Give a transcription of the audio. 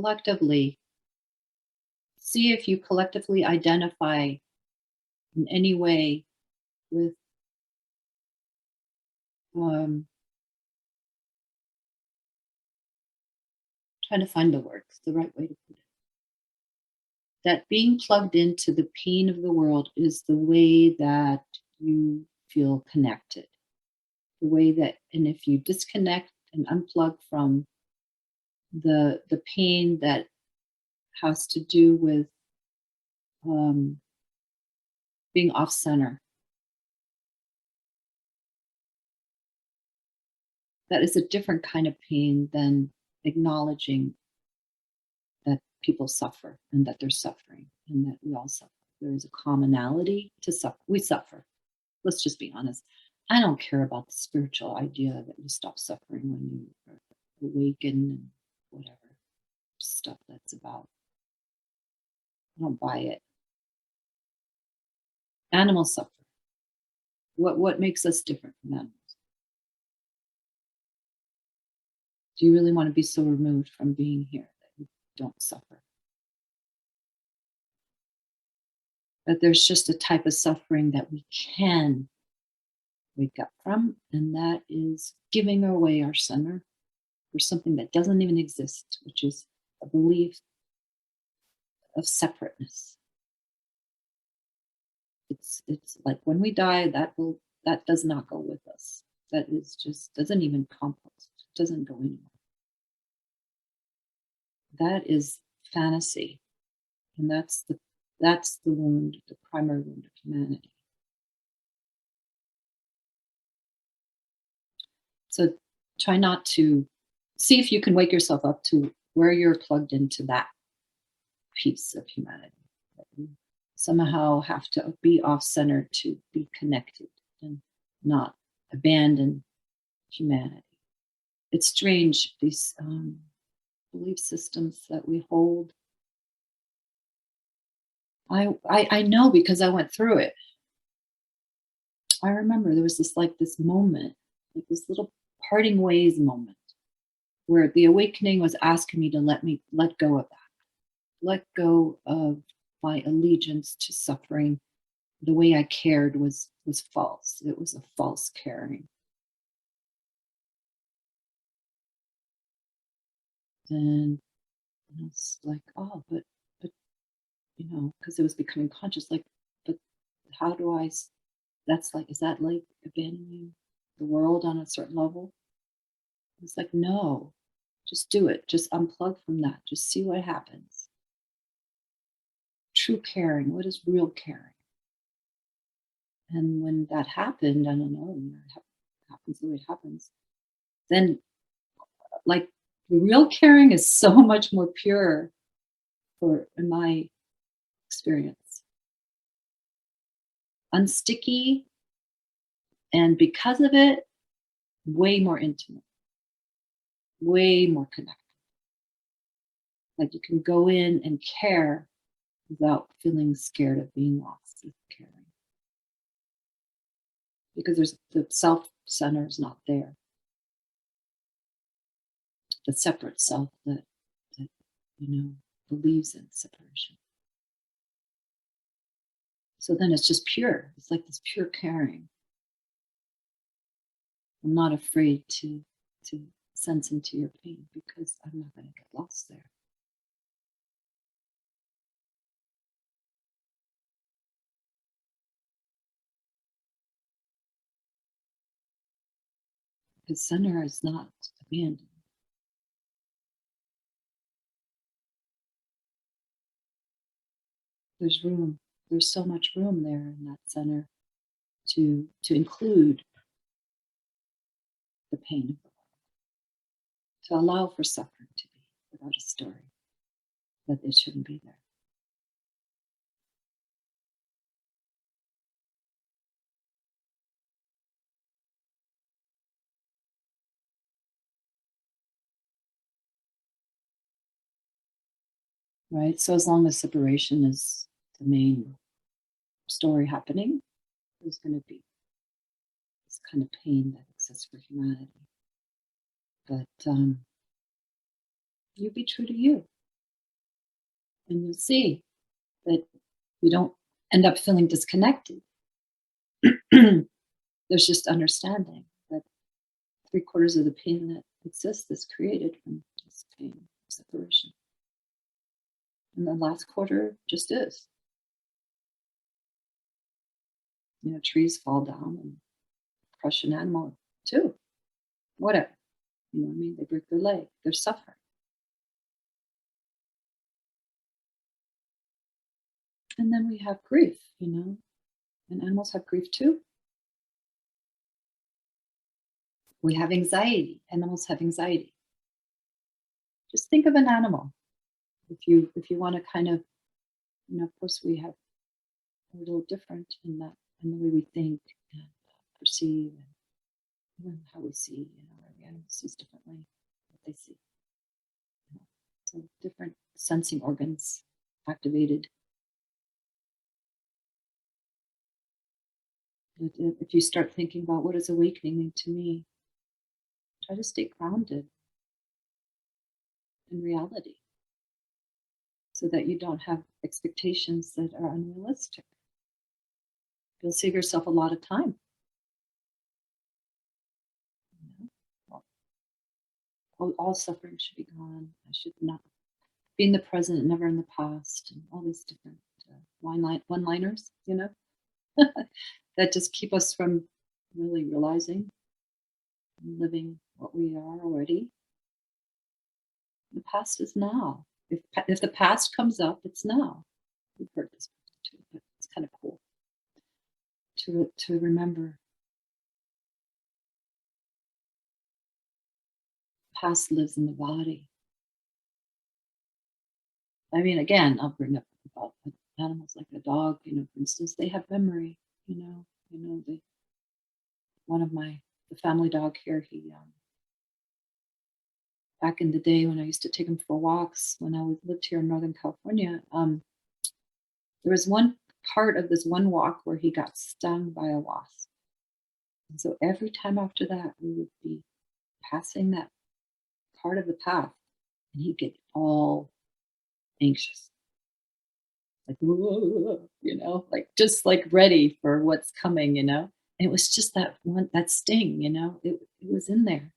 collectively, see if you collectively identify in any way with um, trying to find the words, the right way to put it. That being plugged into the pain of the world is the way that you feel connected. The way that, and if you disconnect and unplug from the pain that has to do with um, being off center, that is a different kind of pain than acknowledging that people suffer and that they're suffering and that we all suffer. There is a commonality to suffer. We suffer. Let's just be honest. I don't care about the spiritual idea that you stop suffering when you are awaken and whatever stuff that's about. I don't buy it. Animals suffer. What makes us different from animals? Do you really want to be so removed from being here that you don't suffer? That there's just a type of suffering that we can wake up from, and that is giving away our center for something that doesn't even exist, which is a belief of separateness. It's like when we die, that does not go with us. That is just doesn't even compost. It doesn't go anywhere. That is fantasy, and that's the wound, the primary wound of humanity. So try not to see if you can wake yourself up to where you're plugged into that piece of humanity. That you somehow have to be off center to be connected and not abandon humanity. It's strange, these belief systems that we hold. I know because I went through it. I remember there was this moment, like this little parting ways moment where the awakening was asking me to let go of that, let go of my allegiance to suffering. The way I cared was false. It was a false caring. And it's like, oh, but because it was becoming conscious, like, but how do that's like, is that like abandoning the world on a certain level? It's like, no, just do it. Just unplug from that. Just see what happens. True caring. What is real caring? And when that happened, I don't know, when it happens the way it happens, then like the real caring is so much more pure for in my experience. Unsticky, and because of it, way more intimate, way more connected. Like you can go in and care without feeling scared of being lost with caring. Because there's the self center is not there. The separate self that believes in separation. So then it's just pure. It's like this pure caring. I'm not afraid to sense into your pain because I'm not going to get lost there. Because center is not abandoned. There's room. There's so much room there in that center to include the pain of the world, to allow for suffering to be without a story that it shouldn't be there. Right? So as long as separation is the main story happening, there's going to be this kind of pain that exists for humanity. But you be true to you. And you'll see that you don't end up feeling disconnected. There's just understanding that three-quarters of the pain that exists is created from this pain of separation. And the last quarter just is. Trees fall down and crush an animal too. Whatever. You know what I mean? They break their leg. They're suffering. And then we have grief, and animals have grief too. We have anxiety. Animals have anxiety. Just think of an animal. If you want to kind of course we have we're a little different in the way we think and perceive and even how we see. Every animal sees differently what they see. you know. So different sensing organs activated. But if you start thinking about what does awakening mean to me, try to stay grounded in reality so that you don't have expectations that are unrealistic. You'll save yourself a lot of time. You know? All suffering should be gone. I should not be in the present, never in the past, and all these different one-liners, that just keep us from really realizing and living what we are already. The past is now. If the past comes up, it's now. We've heard this before too, but it's kind of cool to remember. Past lives in the body. I mean, again, I'll bring up about animals like a dog, for instance, they have memory, they one of the family dog here, he back in the day when I used to take him for walks when lived here in Northern California, there was one part of this one walk where he got stung by a wasp. And so every time after that, we would be passing that part of the path and he'd get all anxious. Like, whoa, like just like ready for what's coming. And it was just that sting, it was in there.